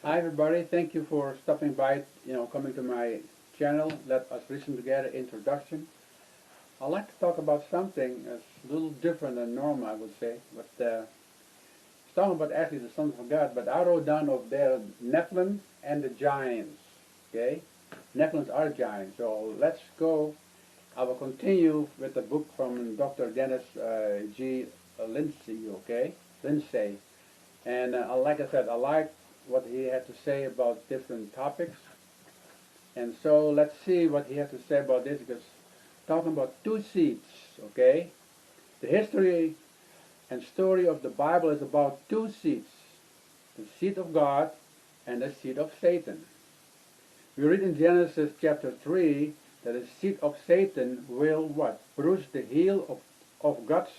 Hi everybody, thank you for stopping by, coming to my channel. Let us listen together introduction. I'd like to talk about something that's a little different than normal, I would say. But it's talking about actually the sons of God, but I wrote down of there Nephilim and the giants. Okay? Nephilims are giants. So let's go. I will continue with the book from Dr. Dennis G. Lindsay, okay? Lindsay. And like I said, I like what he had to say about different topics. And so let's see what he has to say about this, because talking about two seeds, okay? The history and story of the Bible is about two seeds, the seed of God and the seed of Satan. We read in Genesis chapter 3 that the seed of Satan will what? Bruise the heel of God's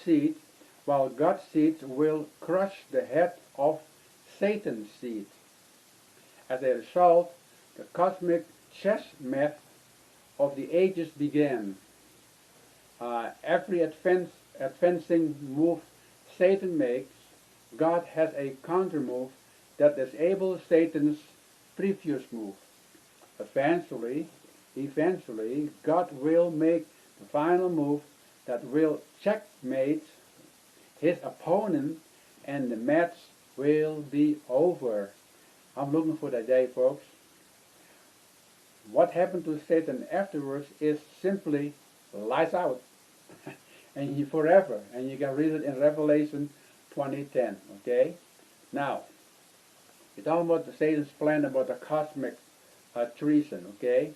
seed, while God's seed will crush the head of Satan's seed. As a result, the cosmic chess match of the ages began. Every advancing move Satan makes, God has a counter move that disables Satan's previous move. Eventually, God will make the final move that will checkmate his opponent, and the match will be over. I'm looking for that day, folks. What happened to Satan afterwards is simply lights out. And he forever. And you can read it in Revelation 20:10. Okay? Now, we're talking about Satan's plan about the cosmic treason. Okay?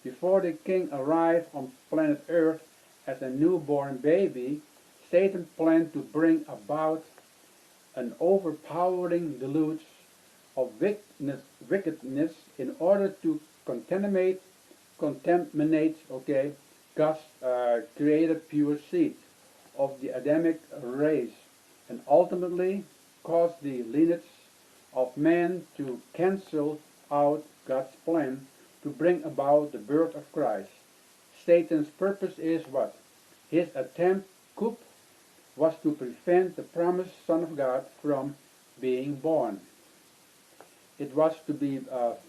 Before the king arrived on planet Earth as a newborn baby, Satan planned to bring about an overpowering deluge of wickedness in order to contaminate, okay, God's created pure seed of the Adamic race, and ultimately cause the lineage of man to cancel out God's plan to bring about the birth of Christ. Satan's purpose is what? His attempt coup was to prevent the promised Son of God from being born. It was to be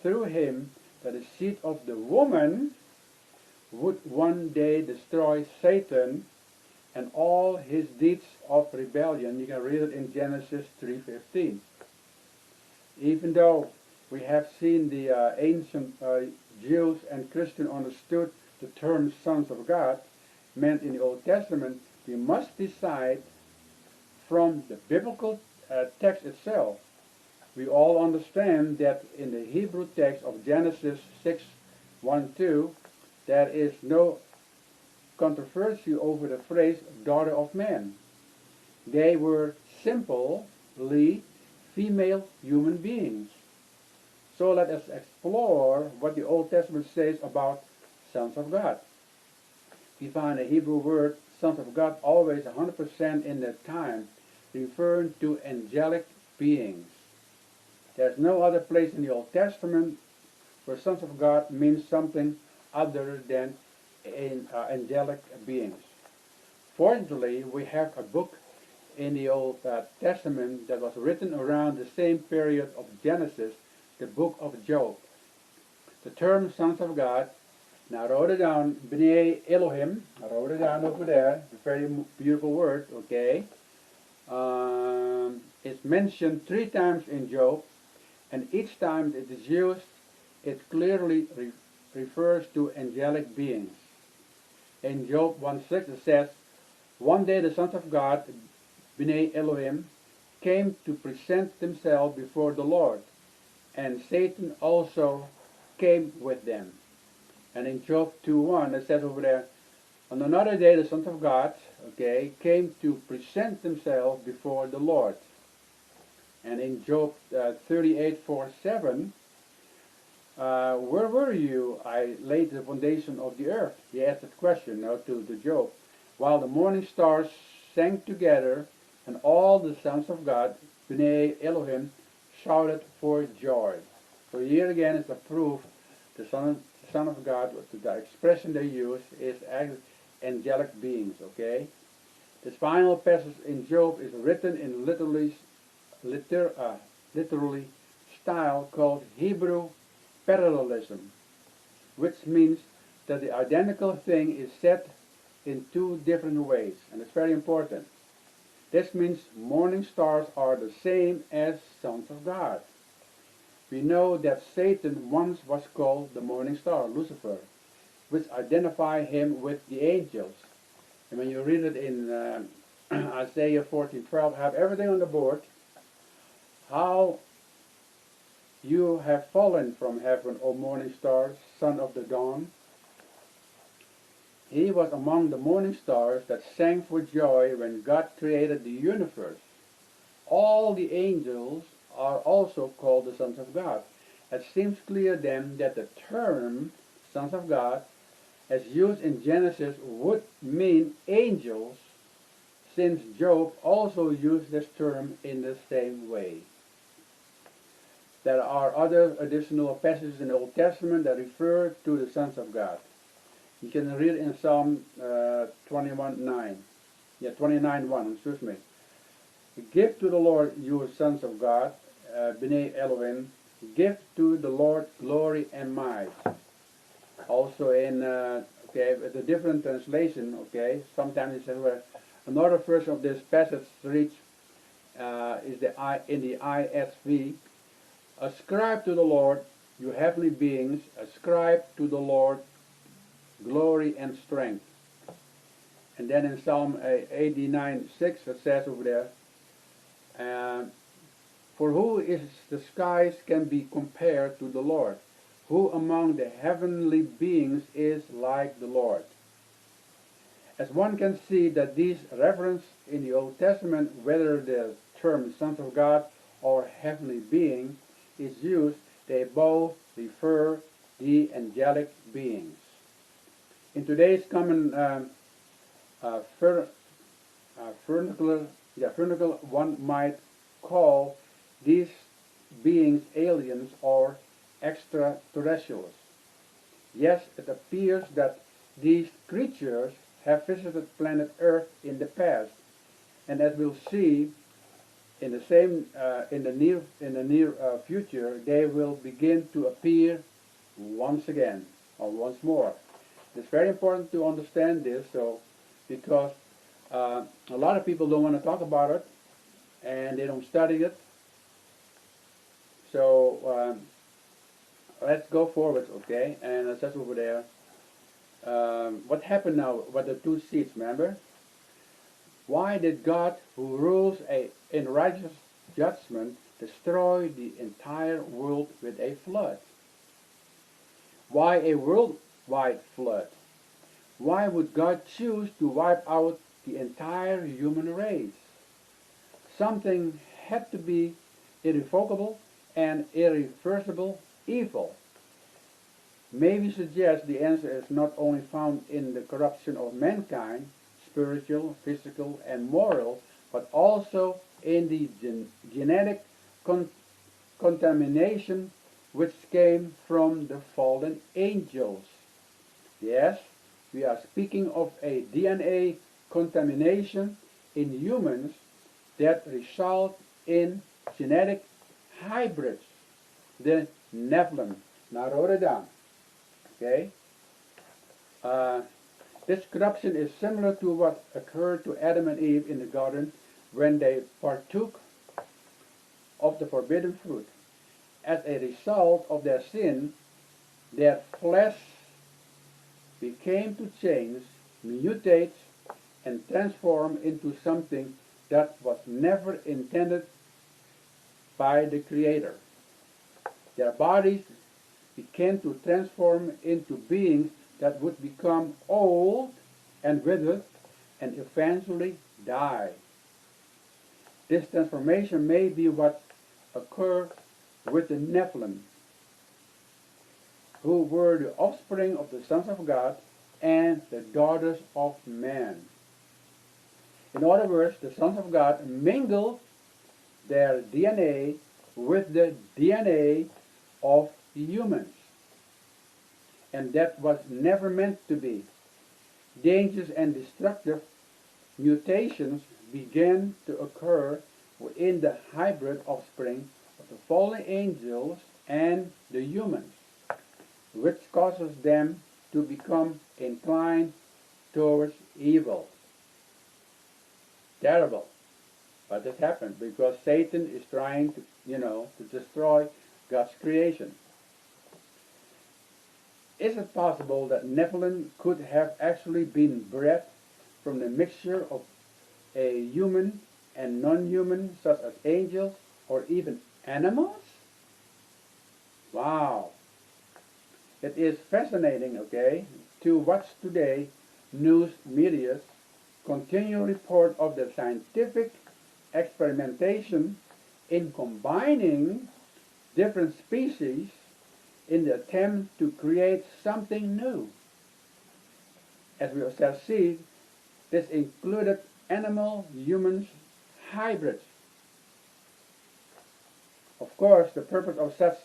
through him that the seed of the woman would one day destroy Satan and all his deeds of rebellion. You can read it in Genesis 3:15. Even though we have seen the ancient Jews and Christians understood the term sons of God meant in the Old Testament, we must decide from the biblical text itself. We all understand that in the Hebrew text of Genesis 6:1-2, there is no controversy over the phrase daughter of man. They were simply female human beings. So let us explore what the Old Testament says about sons of God. We find the Hebrew word sons of God always 100% in the time, referring to angelic beings. There's no other place in the Old Testament where sons of God means something other than angelic beings. Fortunately, we have a book in the Old Testament that was written around the same period of Genesis, the book of Job. The term sons of God, now I wrote it down, B'nai Elohim, I wrote it down over there, a very beautiful word, okay? It's mentioned 3 times in Job, and each time it is used, it clearly refers to angelic beings. In Job 1:6 it says, one day the sons of God, B'nai Elohim, came to present themselves before the Lord, and Satan also came with them. And in Job 2:1 it says over there, on another day the sons of God, okay, came to present themselves before the Lord. And in Job 38:4-7, where were you? I laid the foundation of the earth. He asked that question now to Job. While the morning stars sang together, and all the sons of God, B'nai Elohim, shouted for joy. So here again is a proof the Son of God, the expression they use is angelic beings, okay? This final passage in Job is written in literally style called Hebrew parallelism, which means that the identical thing is said in two different ways, and it's very important. This means morning stars are the same as sons of God. We know that Satan once was called the morning star, Lucifer, which identify him with the angels. And when you read it in Isaiah 14:12, have everything on the board, how you have fallen from heaven, O morning star, son of the dawn. He was among the morning stars that sang for joy when God created the universe. All the angels are also called the sons of God. It seems clear then that the term sons of God, as used in Genesis, would mean angels, since Job also used this term in the same way. There are other additional passages in the Old Testament that refer to the sons of God. You can read in Psalm 29:1, excuse me. Give to the Lord, you sons of God, B'nai Elohim, give to the Lord glory and might. Also in the different translation, sometimes it says, well, another version of this passage reads is in the ISV. Ascribe to the Lord, you heavenly beings, ascribe to the Lord glory and strength. And then in Psalm 89:6 it says over there, for who is the skies can be compared to the Lord? Who among the heavenly beings is like the Lord? As one can see that these references in the Old Testament, whether the term sons of God or heavenly being is used, they both refer the angelic beings. In today's common vernacular, one might call these beings aliens or extraterrestrials. Yes, it appears that these creatures have visited planet Earth in the past, and as we'll see in the near future, they will begin to appear once again or once more. It's very important to understand this, because a lot of people don't want to talk about it, and they don't study it. So let's go forward, and it says over there, what happened now with the two seeds, remember? Why did God, who rules in righteous judgment, destroy the entire world with a flood? Why a worldwide flood? Why would God choose to wipe out the entire human race? Something had to be irrevocable and irreversible evil. May we suggest the answer is not only found in the corruption of mankind, spiritual, physical, and moral, but also in the genetic contamination which came from the fallen angels. Yes, we are speaking of a DNA contamination in humans that result in genetic hybrids, the Nephilim. Now wrote it down. This corruption is similar to what occurred to Adam and Eve in the garden when they partook of the forbidden fruit. As a result of their sin, their flesh became to change, mutate, and transform into something that was never intended by the Creator. Their bodies began to transform into beings that would become old and withered and eventually die. This transformation may be what occurred with the Nephilim, who were the offspring of the sons of God and the daughters of man. In other words, the sons of God mingled their DNA with the DNA of humans. And that was never meant to be. Dangerous and destructive mutations began to occur within the hybrid offspring of the fallen angels and the humans, which causes them to become inclined towards evil. Terrible. But it happened because Satan is trying to, to destroy God's creation. Is it possible that Nephilim could have actually been bred from the mixture of a human and non-human, such as angels or even animals? Wow. It is fascinating, okay, to watch today news media's continual report of the scientific experimentation in combining different species in the attempt to create something new. As we shall see, this included animal-humans hybrids. Of course, the purpose of such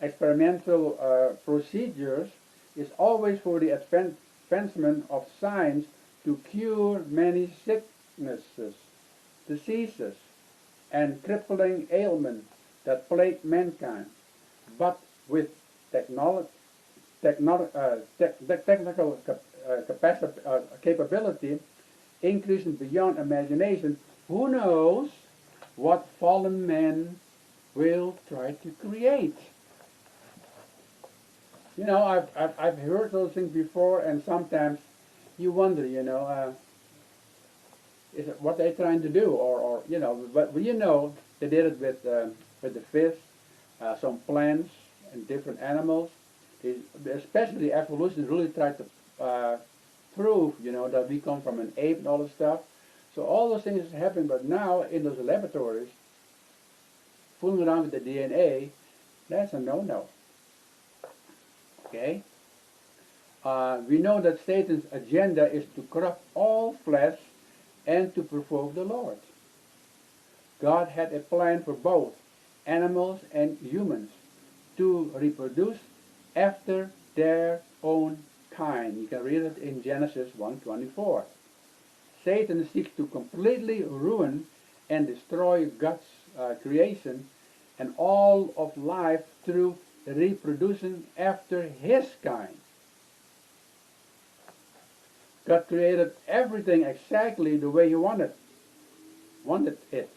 experimental procedures is always for the advancement of science to cure many sicknesses, diseases, and crippling ailments that plague mankind. But with technical capability increasing beyond imagination, who knows what fallen man will try to create. I've heard those things before, and sometimes you wonder, is it what they're trying to do, or but they did it with the fish, some plants, and different animals. Especially evolution really tried to prove, that we come from an ape and all this stuff. So all those things happen, but now in those laboratories, fooling around with the DNA, that's a no-no. Okay? We know that Satan's agenda is to corrupt all flesh and to provoke the Lord. God had a plan for both animals and humans to reproduce after their own kind. You can read it in Genesis 1:24. Satan seeks to completely ruin and destroy God's creation and all of life through reproducing after his kind. God created everything exactly the way he wanted it,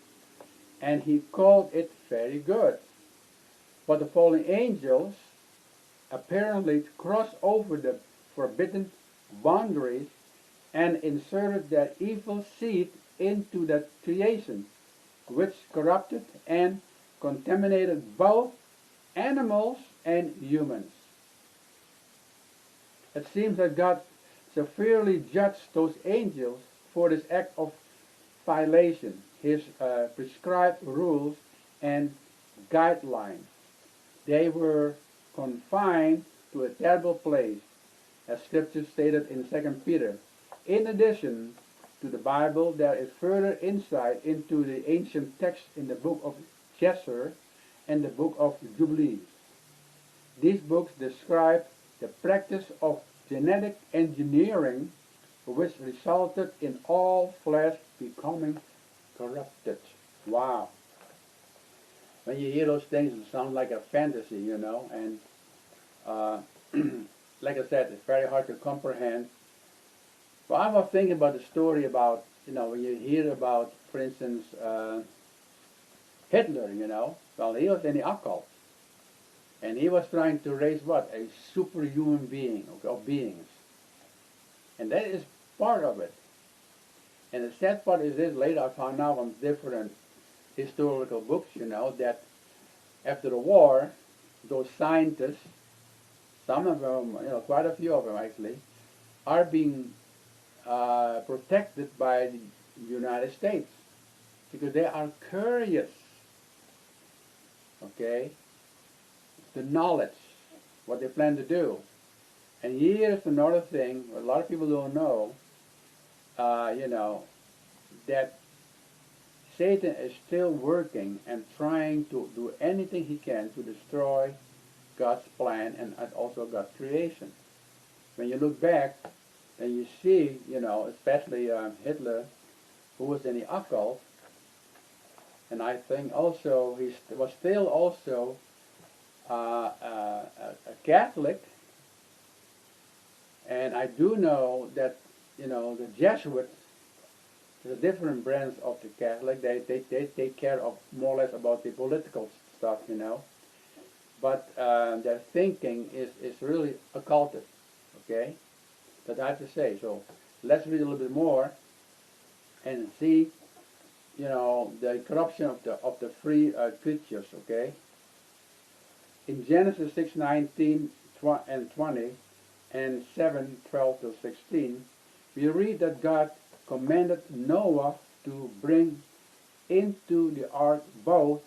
and he called it very good. But the fallen angels apparently crossed over the forbidden boundaries and inserted their evil seed into that creation, which corrupted and contaminated both animals and humans. It seems that God severely judged those angels for this act of violation, his prescribed rules and guidelines. They were confined to a terrible place, as scripture stated in 2 Peter. In addition to the Bible, there is further insight into the ancient text in the book of Jasher and the book of Jubilees. These books describe the practice of genetic engineering, which resulted in all flesh becoming corrupted. Wow. When you hear those things, it sounds like a fantasy, and like I said, it's very hard to comprehend. But I was thinking about the story about, when you hear about, for instance, Hitler, well, he was in the occult. And he was trying to raise what? A superhuman being, or beings. And that is part of it. And the sad part is this, later I found out on different historical books, that after the war, those scientists, some of them, quite a few of them actually, are being protected by the United States because they are curious, okay, the knowledge, what they plan to do. And here's another thing, a lot of people don't know, that Satan is still working and trying to do anything he can to destroy God's plan and also God's creation. When you look back, and you see, especially Hitler, who was in the occult, and I think also he was still also a Catholic, and I do know that the Jesuits, the different branch of the Catholic, they take care of more or less about the political stuff, but their thinking is really occulted, okay? That I have to say. So let's read a little bit more and see, the corruption of the free creatures, okay? In Genesis 6:19 and 20 and 7:12 to 16, we read that God commanded Noah to bring into the ark both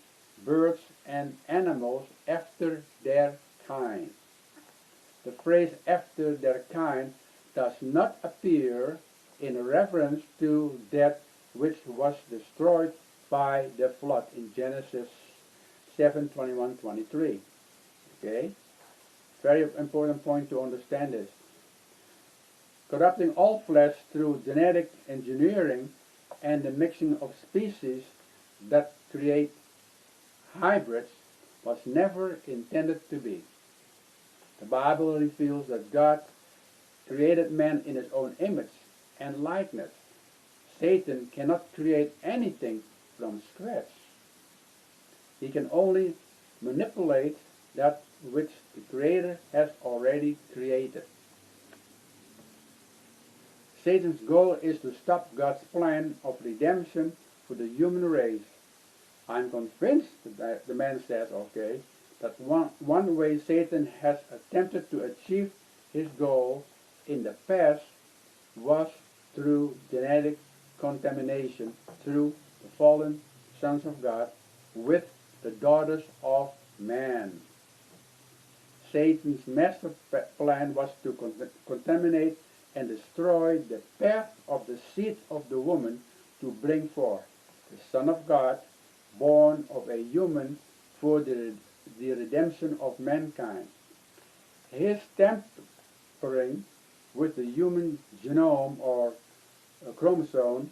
birds and animals after their kind. The phrase after their kind does not appear in reference to that which was destroyed by the flood in Genesis 7:21-23. Okay? Very important point to understand this. Corrupting all flesh through genetic engineering and the mixing of species that create hybrids was never intended to be. The Bible reveals that God created man in his own image and likeness. Satan cannot create anything from scratch. He can only manipulate that which the Creator has already created. Satan's goal is to stop God's plan of redemption for the human race. I'm convinced, that the man says, okay, that one way Satan has attempted to achieve his goal in the past was through genetic contamination through the fallen sons of God with the daughters of man. Satan's master plan was to contaminate and destroy the path of the seed of the woman to bring forth the Son of God, born of a human for the redemption of mankind. His tampering with the human genome or chromosome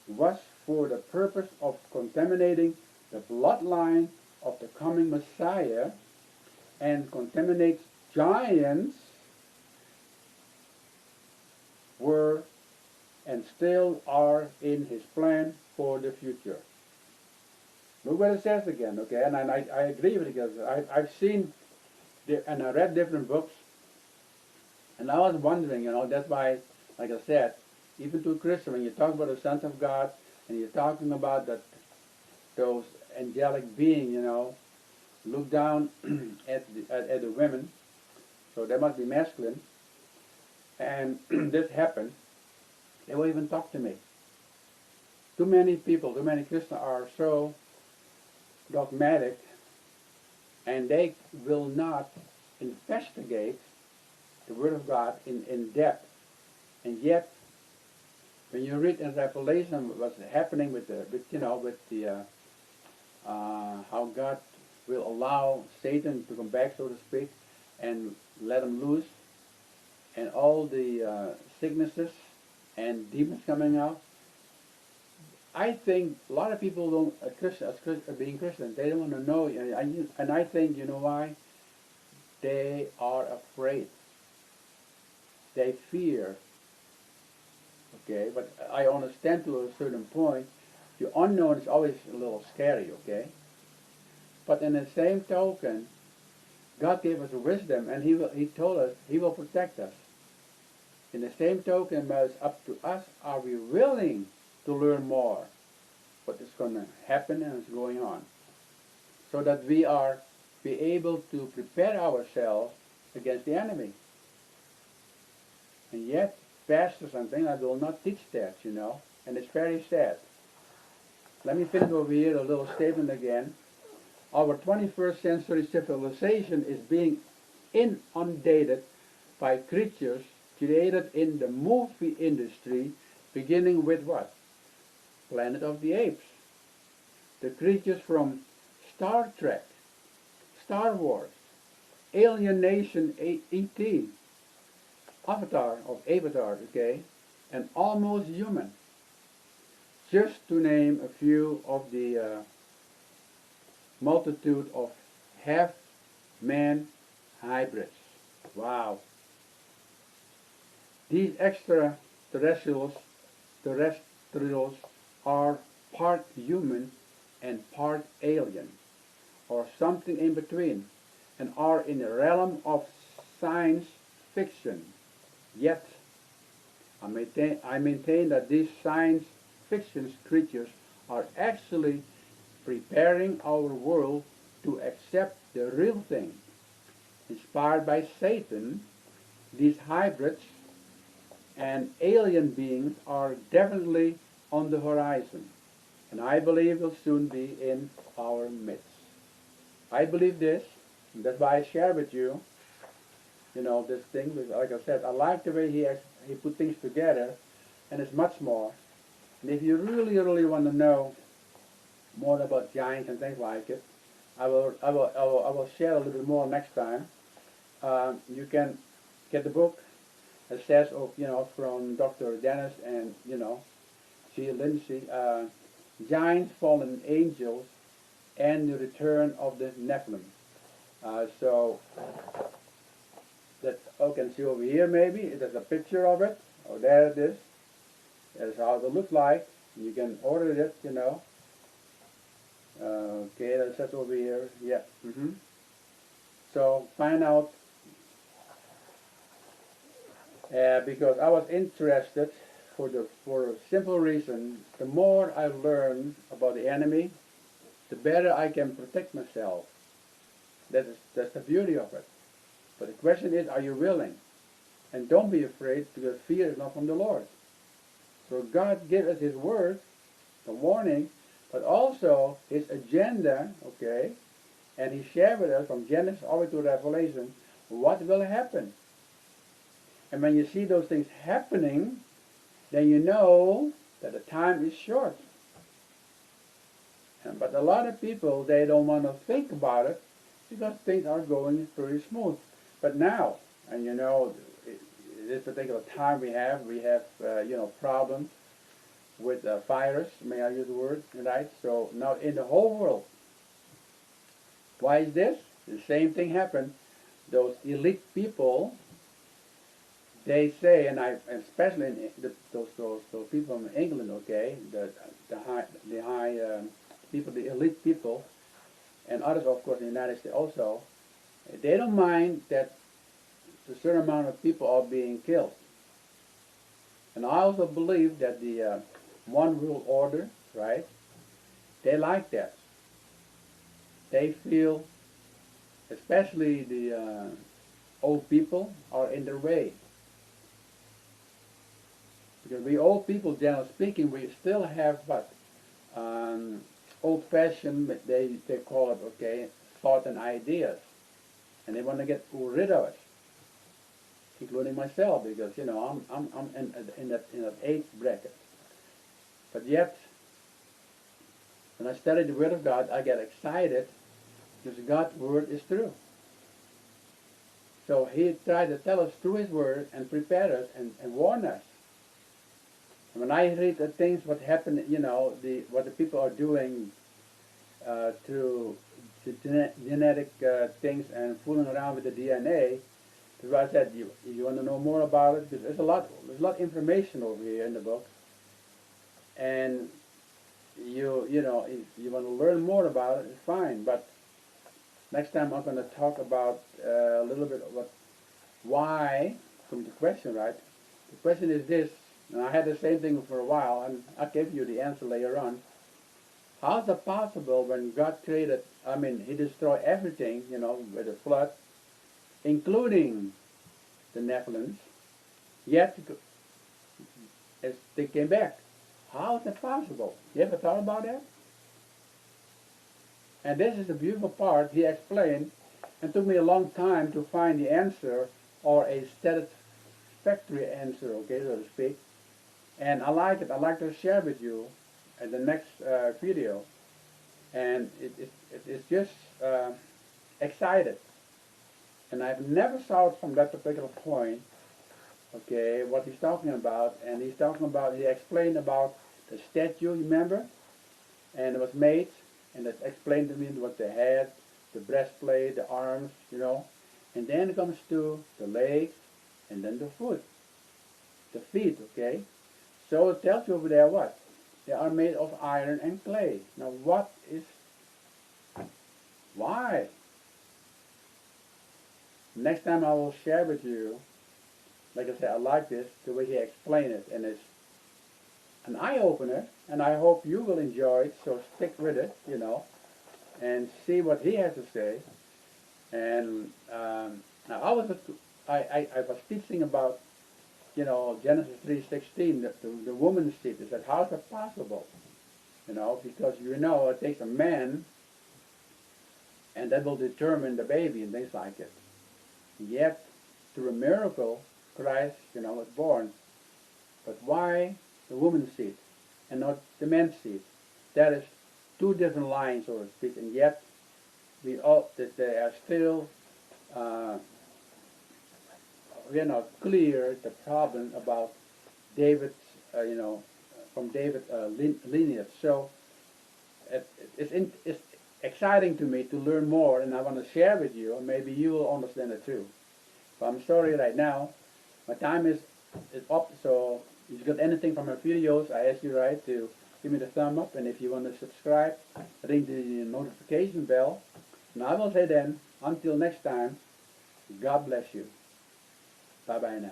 was for the purpose of contaminating the bloodline of the coming Messiah and contaminates giants were and still are in his plan for the future. Look what it says again, okay? And I agree with it because I've seen and I read different books, and I was wondering, that's why, like I said, even to Christian, when you talk about the sons of God and you're talking about that those angelic beings, look down at the women, so they must be masculine, and this happened, they will even talk to me. Too many people, too many Christians are so dogmatic, and they will not investigate the Word of God in depth. And yet, when you read in Revelation what's happening with how God will allow Satan to come back, so to speak, and let him loose, and all the sicknesses and demons coming out, I think a lot of people don't, being Christian, they don't want to know, and I think, you know why? They are afraid. They fear. Okay, but I understand to a certain point, the unknown is always a little scary, okay? But in the same token, God gave us wisdom, and He told us He will protect us. In the same token, but it's up to us, are we willing to learn more what is going to happen and is going on, so that we are be able to prepare ourselves against the enemy. And yet, pastors and things will not teach that, and it's very sad. Let me finish over here a little statement again. Our 21st century civilization is being inundated by creatures created in the movie industry, beginning with what? Planet of the Apes. The creatures from Star Trek, Star Wars, Alien Nation E.T., Avatar, okay, and Almost Human, just to name a few of the multitude of half-man hybrids. Wow. These terrestrials are part human and part alien, or something in between, and are in the realm of science fiction. Yet, I maintain that these science fiction creatures are actually preparing our world to accept the real thing. Inspired by Satan, these hybrids and alien beings are definitely on the horizon, and I believe will soon be in our midst. I believe this, and that's why I share with you, this thing. Because like I said, I like the way he put things together, and it's much more. And if you really, really want to know more about giants and things like it, I will share a little bit more next time. You can get the book. It says, from Dr. Dennis and G. Lindsay, Giants, Fallen Angels, and the Return of the Nephilim. So that you can see over here maybe. There's a picture of it. Oh, there it is. That's how it will look like. You can order it, Okay, that's it over here. Yeah. So find out, because I was interested for a simple reason. The more I learn about the enemy, the better I can protect myself. That's the beauty of it. But the question is, are you willing? And don't be afraid, because fear is not from the Lord. So God gives us His word, the warning, but also His agenda, okay? And He shared with us from Genesis all the way to Revelation what will happen. And when you see those things happening, then you know that the time is short. But a lot of people, they don't want to think about it because things are going pretty smooth. But now, and this particular time we have problems with virus, may I use the word, right? So now in the whole world. Why is this? The same thing happened. Those elite people, they say, and especially in those people in England, okay, the high people, the elite people, and others, of course, in the United States also, they don't mind that a certain amount of people are being killed. And I also believe that the one world order, right? They like that. They feel, especially the old people, are in their way. Because we old people, generally speaking, we still have what old-fashioned, they call it, okay, thought and ideas, and they want to get rid of it, including myself, because I'm in that age bracket. But yet, when I study the Word of God, I get excited because God's Word is true. So He tried to tell us through His Word and prepare us and warn us. And when I read the things, what happened, what the people are doing to genetic things and fooling around with the DNA, that's why I said you want to know more about it, because there's a lot of information over here in the book, and if you want to learn more about it, it's fine. But next time I'm going to talk about a little bit about why. From the question, right? The question is this, and I had the same thing for a while, and I'll give you the answer later on. How is it possible when God created, He destroyed everything, with the flood, including the Nephilims, yet as they came back? How is it possible? You ever thought about that? And this is the beautiful part He explained, and it took me a long time to find the answer, or a satisfactory answer, okay, so to speak. And I like it. I'd like to share with you in the next video. And it's just excited. And I've never saw it from that particular point, okay, what he's talking about. And he explained about the statue, remember? And it was made and it explained to me what the head, the breastplate, the arms, and then it comes to the legs, and then the feet, okay? So it tells you over there what? They are made of iron and clay. Now why? Next time I will share with you, like I said, I like this, the way he explained it, and it's an eye-opener, and I hope you will enjoy it, so stick with it, and see what he has to say. And now I was teaching about, Genesis 3:16, the woman's seed. He said, how is that possible? Because it takes a man, and that will determine the baby and things like it. Yet, through a miracle, Christ, was born. But why the woman's seed and not the man's seed? That is two different lines, so to speak, and yet that they are still we're not clear the problem about David's, from David's lineage. So it's exciting to me to learn more, and I want to share with you, and maybe you will understand it too. But I'm sorry right now, my time is up, so if you got anything from my videos, I ask you to give me the thumb up, and if you want to subscribe, ring the notification bell. And I will say then, until next time, God bless you. Bye-bye now.